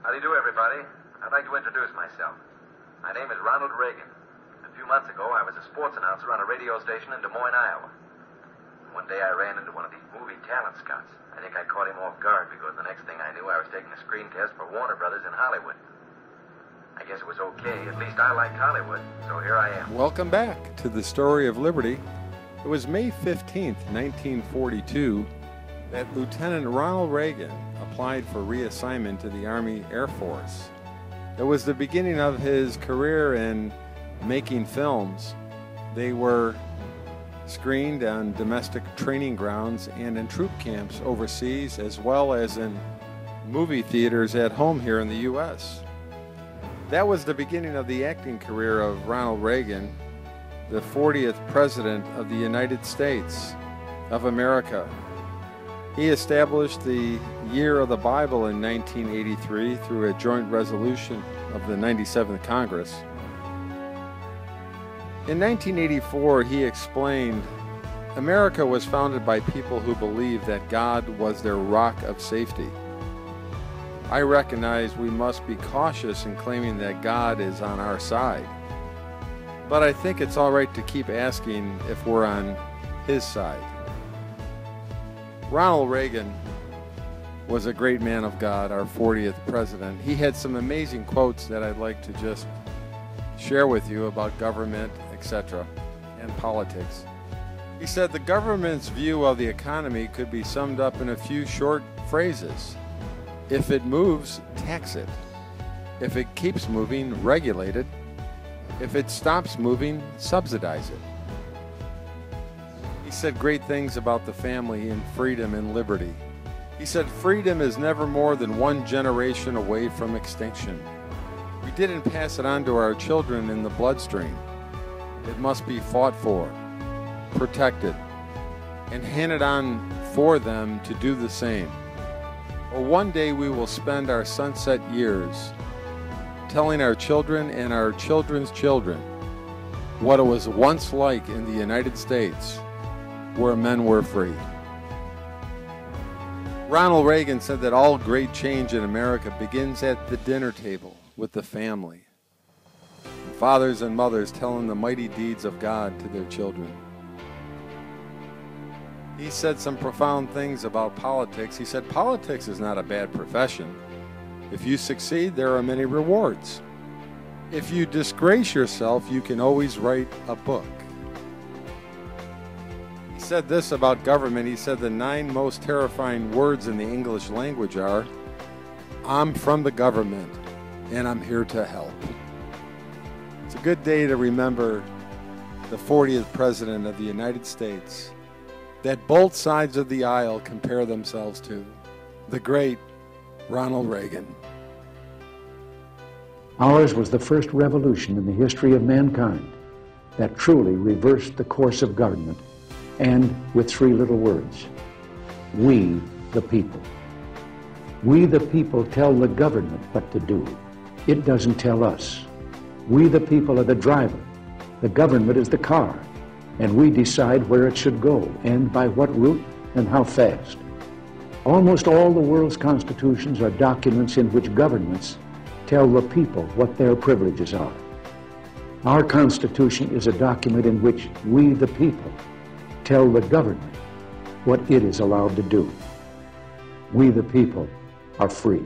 How do you do, everybody? I'd like to introduce myself. My name is Ronald Reagan. A few months ago, I was a sports announcer on a radio station in Des Moines, Iowa. One day, I ran into one of these movie talent scouts. I think I caught him off guard because the next thing I knew, I was taking a screen test for Warner Brothers in Hollywood. I guess it was okay. At least I liked Hollywood, so here I am. Welcome back to the Story of Liberty. It was May 15th, 1942, that Lieutenant Ronald Reagan applied for reassignment to the Army Air Force. It was the beginning of his career in making films. They were screened on domestic training grounds and in troop camps overseas, as well as in movie theaters at home here in the U.S. That was the beginning of the acting career of Ronald Reagan, the 40th President of the United States of America. He established the Year of the Bible in 1983 through a joint resolution of the 97th Congress. In 1984, he explained, America was founded by people who believed that God was their rock of safety. I recognize we must be cautious in claiming that God is on our side. But I think it's all right to keep asking if we're on his side. Ronald Reagan was a great man of God, our 40th president. He had some amazing quotes that I'd like to just share with you about government, etc., and politics. He said the government's view of the economy could be summed up in a few short phrases. If it moves, tax it. If it keeps moving, regulate it. If it stops moving, subsidize it. He said great things about the family and freedom and liberty. He said freedom is never more than one generation away from extinction. We didn't pass it on to our children in the bloodstream. It must be fought for, protected, and handed on for them to do the same. Or one day we will spend our sunset years telling our children and our children's children what it was once like in the United States, where men were free. Ronald Reagan said that all great change in America begins at the dinner table with the family. Fathers and mothers telling the mighty deeds of God to their children. He said some profound things about politics. He said politics is not a bad profession. If you succeed, there are many rewards. If you disgrace yourself, you can always write a book. He said this about government. He said the 9 most terrifying words in the English language are, I'm from the government and I'm here to help. It's a good day to remember the 40th President of the United States that both sides of the aisle compare themselves to, the great Ronald Reagan. Ours was the first revolution in the history of mankind that truly reversed the course of government, and with 3 little words: we the people. We the people tell the government what to do. It doesn't tell us. We the people are the driver. The government is the car, and we decide where it should go and by what route and how fast. Almost all the world's constitutions are documents in which governments tell the people what their privileges are. Our Constitution is a document in which we, the people, tell the government what it is allowed to do. We, the people, are free.